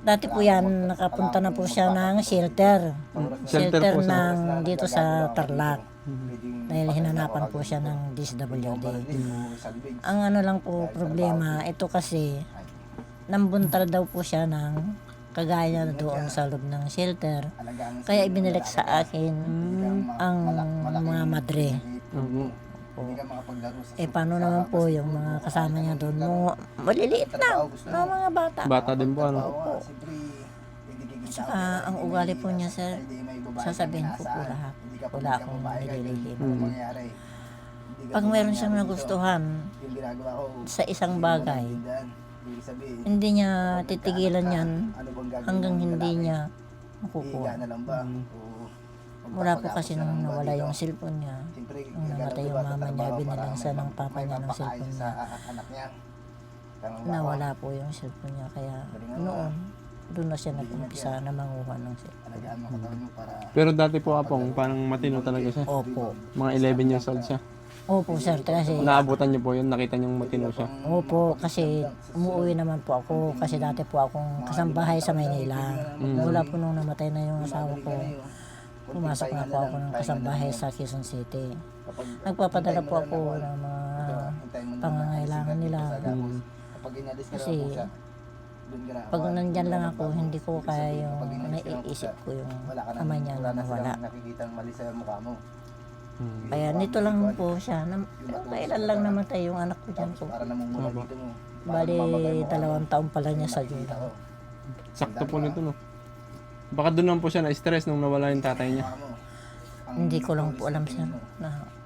Dati po yan, nakapunta na po siya ng shelter. Shelter Shelter po sa- ng dito sa Tarlac. Pwedeng Dahil hinanapan po siya ng DSWD. Ang ano lang po problema, ito kasi, nambuntal daw po siya ng kagaya doon sa loob ng shelter. Kaya ibinalik sa akin ang mga madre. Hindi ka makapaglaro sa Paano naman po yung mga kasama niya doon? Maliliit lang na mga bata. Bata din po ano. Siyempre, hindi kikita Saka ang ugali po niya, sir, sasabihin ko po lahat. Wala akong nililihim. mangyayari. Pag meron siyang nagustuhan Yung ginagawa ko, sa isang bagay, dan, ibig sabihin, hindi niya titigilan yan ano bang gagawin hanggang ng hindi lalaki? niya Higa makukuha. na lang ba? Mula po kasi nung nawala yung cellphone niya, Siyempre, nung namatay yung mama niya, binilang siya ng papa niya ng cellphone sa niya. anak niya. Tamang Nawala po yung cellphone niya, kaya noon, doon na siya nag-umpisa na manguha ng cellphone. alagaan mo katawan mo para Pero dati po apong, parang matino talaga siya. Opo. Mga 11 years old siya. Opo, sir, kasi Naabutan niyo po yun, nakita niyong matino siya. Opo, kasi umuwi naman po ako kasi dati po akong kasambahay sa Maynila. Mula po nung namatay na yung asawa ko, pumasok na po ako ng kasambahay sa Quezon City. Nagpapadala po ako ng mga pangangailangan nila. kapag inalis ka Kasi raw po sa doon ka na. Pag nandyan lang ako, hindi ko kaya yung naiisip ko yung ama niya na nawala. Nakikita ang mali sa mukha mo. Kaya nito lang po siya. Kailan lang namatay yung anak ko dyan po. Para namumula dito mo. Bali, 2 taon pala niya sa June. Sakto po nito, no? Baka doon lang po siya na-stress nung nawala yung tatay niya. Hindi ko lang po alam siya.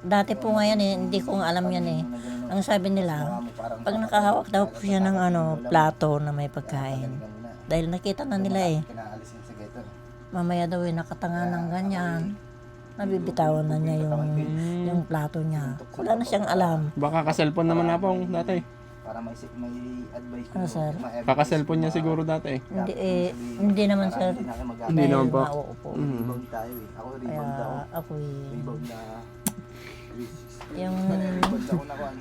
Dati po ngayon hindi ko nga alam yan eh. Ang sabi nila, pag nakahawak daw po siya ng plato na may pagkain. Dahil nakita na nila eh. Pinaalisin sa ghetto. Mamaya daw nakatanga ng ganyan. Nabibitawan na niya yung plato niya. Wala na siyang alam. Baka ka-cellphone naman na po dati. Para may advice ko. Ano, sir? Kaka-cellphone niya siguro dati. Hindi naman sir. Hindi naman po. Mauupo. Rebound tayo eh. Ako Kaya rebound ako. ako Rebound na... yung Rebound ako na kuhan.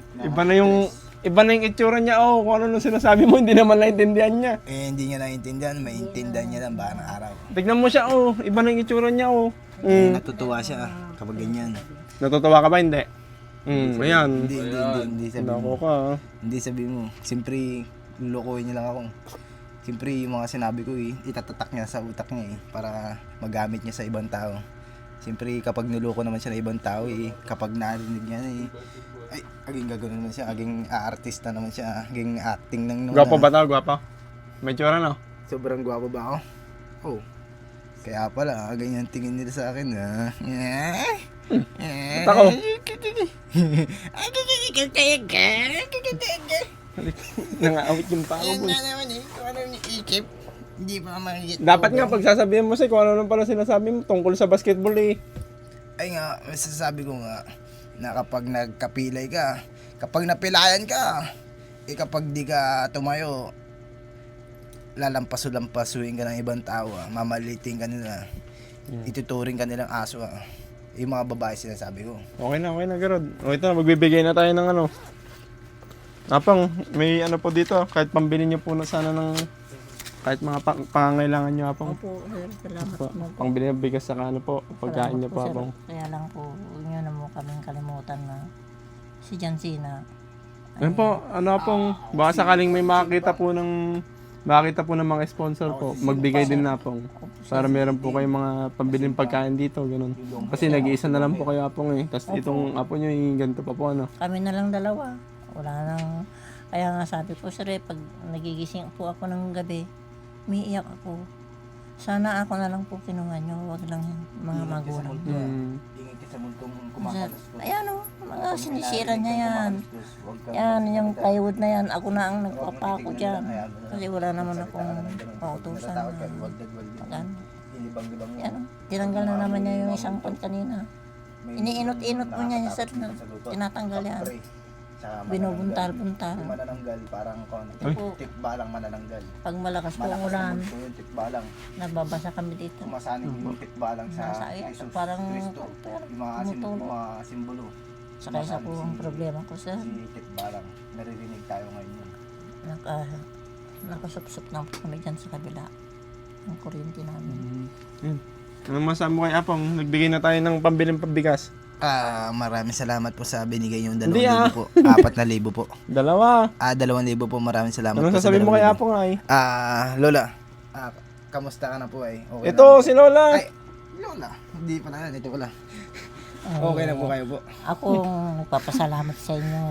Iba na yung itsura niya. Oh, kung ano nung sinasabi mo, hindi naman naintindihan niya. Eh, hindi niya naintindihan. Maintindihan niya lang baka ng araw. Tignan mo siya, oh. Iba na yung itsura niya, oh. Natutuwa siya kapag ganyan. Natutuwa ka ba? Hindi. Ayan. Hindi sabi Nako mo. ka, ah. Hindi sabi mo. Siyempre, lulokohin niya lang ako. Siyempre, yung mga sinabi ko eh, itatatak niya sa utak niya eh, para magamit niya sa ibang tao. Siyempre, kapag niloko naman siya ng ibang tao eh, kapag narinig niya eh, ay, aging gagawin naman siya, aging artista naman siya, aging acting ng Gwapo ba tao? Gwapo? May tsura, no? Sobrang gwapo ba ako? Oh. Kaya pala, ganyan tingin nila sa akin ha. Ba't ako? Nangaawit yung paa ko, boy. naman eh, kung ano yung isip, hindi pa makikita. Dapat nga pagsasabihin mo, kung ano nang pala sinasabi mo tungkol sa basketball, eh. Ay nga, masasabi ko nga, na kapag nagkapilay ka, kapag napilayan ka, kapag di ka tumayo, lalampaso-lampasuin ka ng ibang tao, mamaliting ka nila, ituturing ka nilang aso. Yung mga babae sinasabi ko. Okay na, Garod. O ito na, magbibigay na tayo ng ano. Apang, may ano po dito, kahit pambili nyo po na sana ng, kahit mga pangangailangan nyo, Apang. Opo, sir, salamat Po, mo po. pangbili ng bigas sa ano po, pagkain nyo po, Salamat Apang. sir. Kaya lang po, huwag niyo na mo kaming kalimutan na si Jansina. Ayun po, ano Apang, baka sakaling may makakita po ng mga sponsor po, magbigay din na Apang. Para meron po kayong mga pambiling pagkain dito, ganun. Kasi nag-iisa na lang po kayo Apang eh. Tapos itong Apo nyo yung ganito pa po ano. Kami na lang dalawa. Wala nang... Kaya nga sabi ko, sir, pag nagigising po ako ng gabi, umiiyak ako. Sana ako na lang po kinuha nyo, wag lang yung mga magulang. Ingit ka sa multong Sir, kumakalastos. ayan o, mga sinisira niya yan. Yan, yung plywood na yan, ako na ang nagpapako dyan. Kasi wala naman akong pautusan na pag-ano. Ilibang-libang mo. Yan, tinanggal na naman niya yung isang pan kanina. Iniinot-inot mo niya, sir, na tinatanggal yan. Binubuntal-buntal. Yung manananggal, parang tikbalang manananggal. Pag malakas po ang ulan, So yung tikbalang, nababasa kami dito. sumasanig yung tikbalang sa Nasa ayan, Jesus parang Cristo. Yung mga, tumutulo. mga simbolo. Saka isa po ang problema ko, sir. Si tikbalang, naririnig tayo ngayon yun. Nakasupsup na po kami dyan sa kabila. Ang kuryente namin. Anong masabi mo kay Apang? Nagbigay na tayo ng pambiling pabigas. Maraming salamat po sa binigay yung 2,000 Hindi, po. 4,000 po. Dalawa. 2,000 po. Maraming salamat Anong po sa sasabihin mo kay 2,000. Apang ay? Lola, kamusta ka na po ay? Okay Ito, na. si Lola. Ay, Lola, hindi pa na, ito ko lang. Okay na po kayo po. Ako nagpapasalamat sa inyo.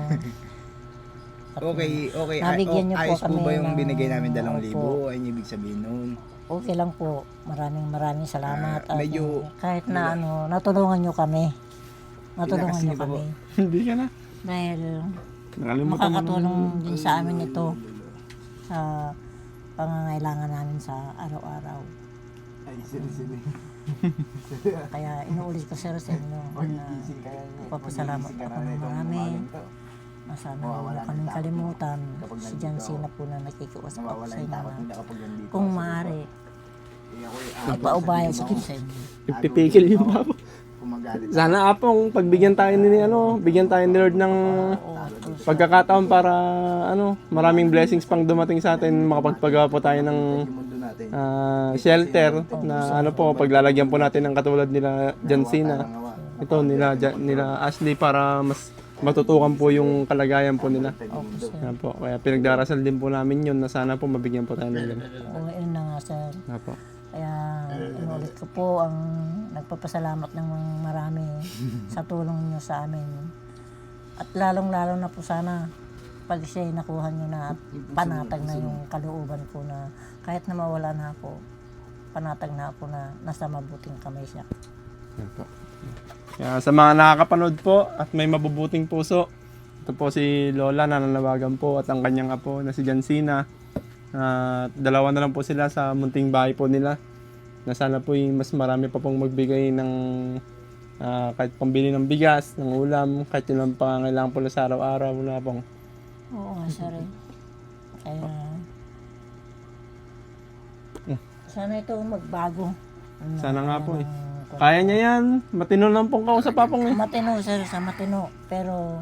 At Okay. Nabigyan niyo po Ayos po kami ba yung ng- binigay namin 2,000? Opo. Ay, ibig sabihin nun. Okay lang po. Maraming salamat. At medyo- kahit na natulungan nyo kami. Natulungan Ilakas nyo niyo pa kami. Hindi ka na. Dahil Nakalimutan mo makakatulong din sa amin ito sa pangangailangan namin sa araw-araw. Ay, sige. Kaya inuulit ko sir sa inyo na papasalamat ako ng marami. Sana huwag kaming kalimutan si Jansina po na nakikiwas ako sa inyo na kung maaari ipaubaya sa sa inyo. Ipipigil yung papa. Kumagalit. Sana Apang, pagbigyan tayo bigyan tayo ni Lord ng pagkakataon para maraming blessings pang dumating sa atin, makapagpagawa po tayo ng Yung mundo natin. shelter na paglalagyan po natin ng katulad nila Jansina. Ito nila Ashley para mas matutukan po yung kalagayan po nila. Opo, sir. Yan po. Kaya pinagdarasal din po namin yun na sana po mabigyan po tayo ng ganun. Oo, yun na nga, sir. Apo. Kaya inulit ko po ang nagpapasalamat ng marami sa tulong niyo sa amin. At lalong-lalo na po sana pag siya'y nakuha niyo na at panatag na yung kalooban ko na kahit na mawala na ako, panatag na ako na nasa mabuting kamay siya. Yan po. Kaya sa mga nakakapanood po at may mabubuting puso, ito po si Lola na nanawagan po at ang kanyang apo na si Jansina. Dalawa na lang po sila sa munting bahay po nila. Na sana po mas marami pa pong magbigay ng kahit pambili ng bigas, ng ulam, kahit yun ang pangangailangan po sa araw-araw na pong. Oo nga, sir. Kaya sana ito magbago. Sana nga po eh. Kaya niya yan. Matino lang pong kausap pa pong eh. Matino, sir, sa matino. Pero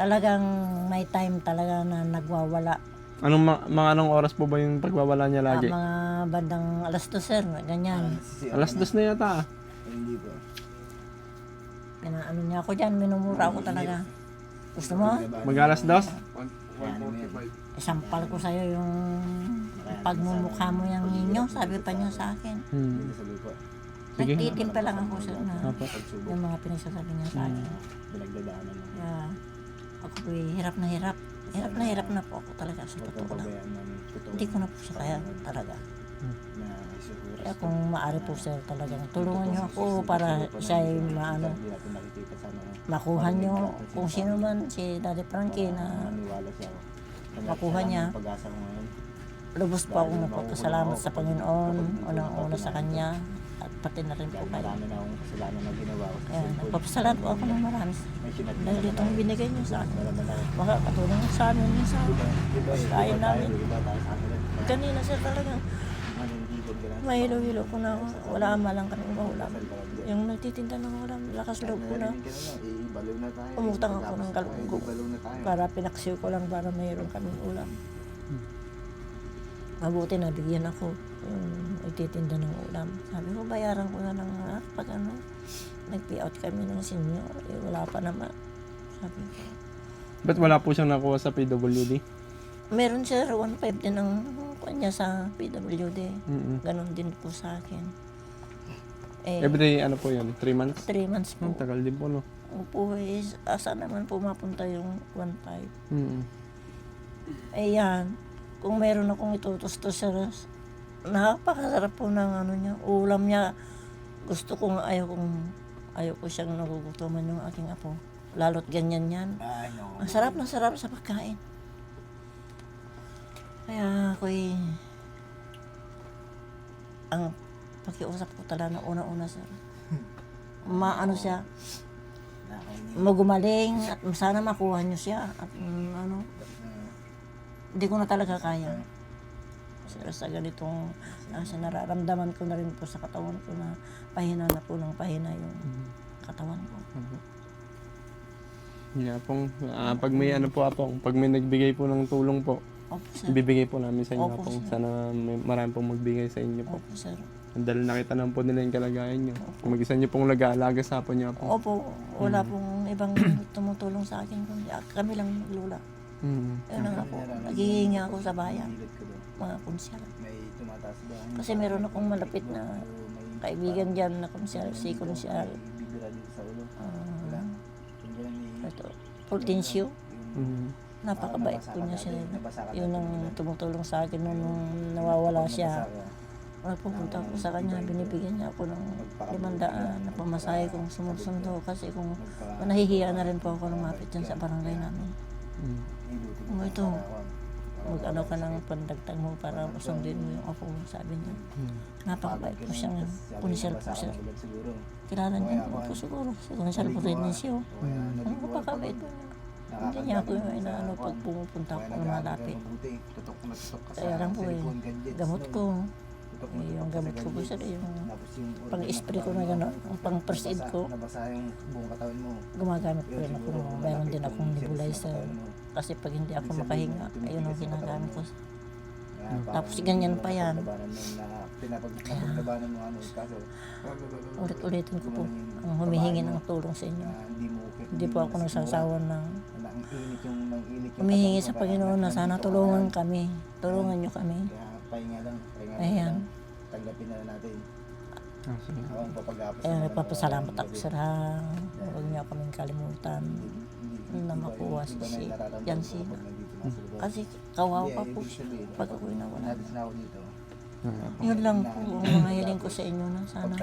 talagang may time talaga na nagwawala. Mga anong oras po ba yung pagwawala niya lagi? Mga bandang alas 2, sir, ganyan. Alas 2 na yata ah. Hindi po. Pinaano niya ako dyan, minumura ako talaga. Gusto mo? Mag-alas 2? 1:45. Isampal ko sa'yo yung pagmumukha mo yung ninyo, sabi pa niya sa akin. Sige. Nagtitimpa lang ako, sir, na Apo. yung mga pinagsasabi niya sa akin. Pinagdadaanan mo. Kaya ako po hirap na hirap. Hirap na hirap na po ako talaga sa totoo lang. Hindi ko na po siya kaya talaga. Kaya kung maaari po, sir, talagang tulungan niyo ako para siya ay makuha niyo kung sino man si Daddy Frankie na makuha niya. Lubos po akong nagpapasalamat sa Panginoon, unang-una sa Kanya, at pati na rin po kayo. Kaya nagpapasalamat po ako ng marami. Dahil itong binigay niyo sa akin. Baka katulong sa amin minsan. Kain namin. Kanina, sir, talagang mahilo-hilo ko na ako. Wala malang kami maulam. Yung nagtitinda ng ulam, lakas loob ko na. Umutang ako ng galunggo para pinaksiw ko lang para mayroon kaming ulam. Mabuti na bigyan ako yung nagtitinda ng ulam. Sabi ko, bayaran ko na ng pag nag-payout kami ng senior. Wala pa naman. Sabi ko. Ba't wala po siyang nakuha sa PWD? Meron siya 1.5 din ng kanya sa PWD. Ganon din po sa akin. Every ano po yun? 3 months? 3 months po. Ang tagal din po no? Upo is, asa naman pumapunta yung 1.5. Mm. Kung meron akong itutustos sa napakasarap po ng ano niya, ulam niya. Gusto kong ayaw ko siyang nagugutuman yung aking apo. Lalo't ganyan yan. Ang sarap na sarap sa pagkain. Kaya ako'y ang pakiusap ko talaga na una-una, sir. Maano siya, magumaling at sana makuha niyo siya at hindi ko na talaga kaya. Sa ganitong nararamdaman ko na rin po sa katawan ko na pahina na po ng pahina yung katawan ko. Yeah, pong, pag may ano po apong, pag may nagbigay po ng tulong po, Opo, sir. bibigay po namin sa inyo Opo, apong. sir. Sana marami pong magbigay sa inyo po. Opo, sir. Dahil nakita naman po nila yung kalagayan nyo. Kung mag-isa nyo pong nag-aalaga sa apo nyo po. Opo, wala pong ibang tumutulong sa akin kundi kami lang maglula. Yun na nga po, naghihingi ako sa bayan, mga konsyal. Kasi meron akong malapit na kaibigan dyan na konsyal, si konsyal. Ito, Fulgencio. Napakabait po niya siya. Yun ang tumutulong sa akin nung nawawala siya. Pupunta ako sa kanya, binibigyan niya ako ng 500 na pamasahe kung sumusundo. Kasi kung nahihiya na rin po ako lumapit dyan sa barangay namin. Ito, mag-ano ka ng pandagtag mo para sundin mo yung apo mo, sabi niya. Napakabait po siyang konsyal po siya. Kilala niya po siguro, si konsyal po rin siya. Napakabait po niya. Hindi niya ako yung inaano pag pumupunta ako na malapit. Kaya lang po gamot ko. Yung gamot ko po siya, yung pang-spray ko na gano'n, ang pang-first aid ko. Gumagamit ko rin ako, mayroon din akong nebulizer. Kasi pag hindi ako makahinga, ayun ang ginagamit ko. Tapos ganyan pa yan. Ulit-ulitin ko po ang humihingi ng tulong sa inyo. Hindi po ako nagsasawa ng Nang init yung humihingi sa Panginoon na sana tulungan kami. Tulungan niyo kami. Kaya pahinga lang Ayan. lang. Tanggapin na lang natin. Ako ang papagapos. Kaya nagpapasalamat ako sa huwag niyo kaming kalimutan na makuha si Jansina. Kasi kawawa pa po siya pag ako'y nawala. Nabis na ako dito. Yun lang po ang mga hiling ko sa inyo na sana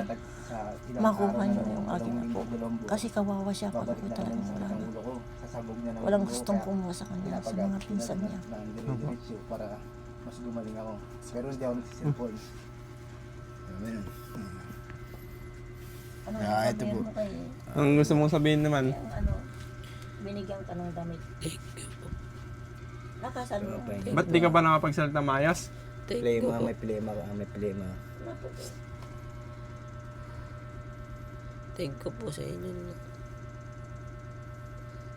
makuha niyo yung aking apo. Kasi kawawa siya pag ako'y talagang wala na. Walang gustong kumuha sa kanya sa mga pinsan niya. Para mas gumaling ako. Pero hindi ako nagsisilpon. Amen. Ano Ah, ito sabihin po. mo kay Ang gusto mong sabihin naman? yung ano, binigyan ka ng damit. Nakasan mo. Ba't di ka ba nakapagsalita maayos? Thank you Plema, po. may plema ka, may plema. Thank you po sa inyo.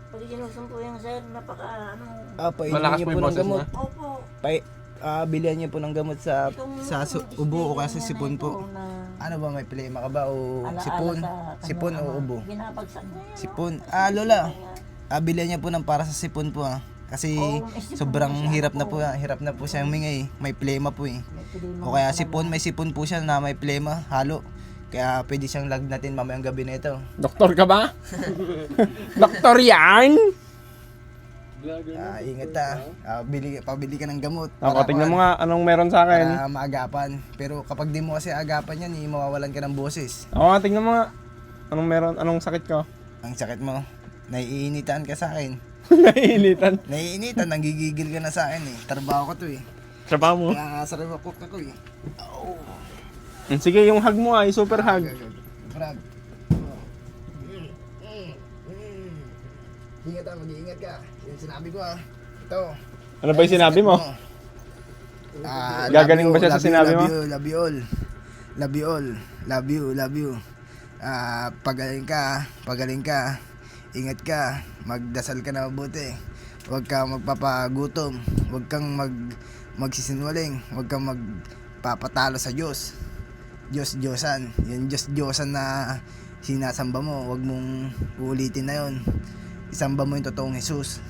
Pag sinusumpo yung sir, napaka ano. Malakas Painin niyo po po yung ng boses gamot. mo? Opo. Bilihan niyo po ng gamot sa ubo o kasi niya na sipon ito po. na Ano ba, may plema ka ba o alaala sipon? sa kanyang Sipon o ama. ubo? Binabagsak niya yan, no? Sipon. Lola. Bilihan niya po ng para sa sipon po Kasi Oo, may sipon sobrang na siya. hirap na po hirap na po siya huminga May plema po May pilima O kaya ka sipon, may sipon po siya na may plema, halo. Kaya pwede siyang lagnatin mamayang gabi na ito. Doktor ka ba? Doktor yan? Ingat pabili ka ng gamot. Ako, tingnan mo nga anong meron sa akin. Para maagapan. Pero kapag di mo kasi agapan yan, mawawalan ka ng boses. Ako nga, tingnan mo nga. Anong meron, anong sakit ko? Ang sakit mo, naiinitan ka sa akin. Naiinitan. Naiinitan, nanggigigil ka na sa akin Trabaho ko to Trabaho mo. Kaya sarap ako Sige, yung hug mo ay super hug. Brad. Ingat mag-iingat ka. Yung sinabi ko Ito. Ano ba yung sinabi mo? Gagaling ba siya sa sinabi mo? Love you all. Love you all. Love you, love you. Pagaling ka. Ingat ka. Magdasal ka na mabuti. Huwag kang magpapagutom. Huwag kang magsisinwaling. Huwag kang magpapatalo sa Diyos. Diyos-Diyosan. Yung Diyos-Diyosan na sinasamba mo. Huwag mong uulitin na yon. Isamba mo yung totoong Jesus.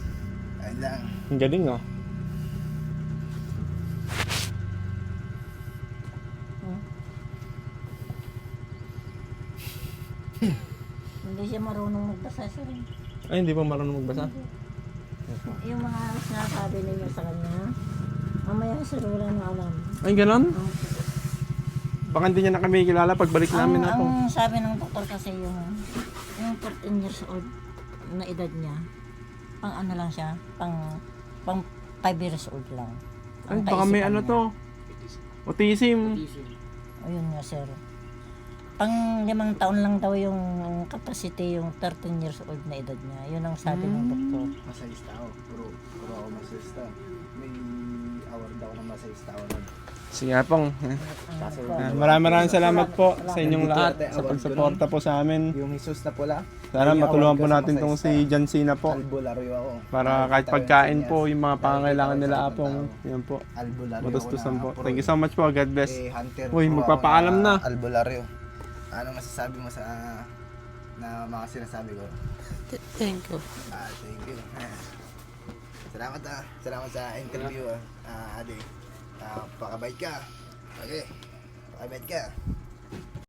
Ayun lang. Ang galing, oh. Hindi siya marunong magbasa sir. Ay, hindi pa marunong magbasa. Yung mga sinasabi ninyo sa kanya, mamaya sir wala na alam. Ay, ganon? Baka hindi niya na kami kilala pagbalik namin na to. Ang sabi ng doktor kasi yung 14 years old na edad niya, pang ano lang siya, pang 5 years old lang. Ay, Ang baka may kaisipan ano niya. to. Autism. Ayun nga sir. Pang 5 taon lang daw yung capacity yung 13 years old na edad niya. Yun ang sabi ng doktor. Masayista ako. Puro ako masayista. May award daw ng masayista ako nun. Sige pong. Maraming salamat po sa inyong lahat sa pagsuporta po sa amin. Yung Jesus na pula, Sana matulungan po natin tong si Jansina po. albularyo ako. Para kahit pagkain po, yung mga pangangailangan nila apong, yan po. Albularyo Matustusan po. ako na Thank you so much po. God bless. Hunter. Uy, puro magpapaalam ako na. Albularyo. Ano masasabi mo sa mga sinasabi ko? Thank you. Thank you. Salamat Salamat sa interview Ade. Pakabait ka. Okay. Pakabait ka.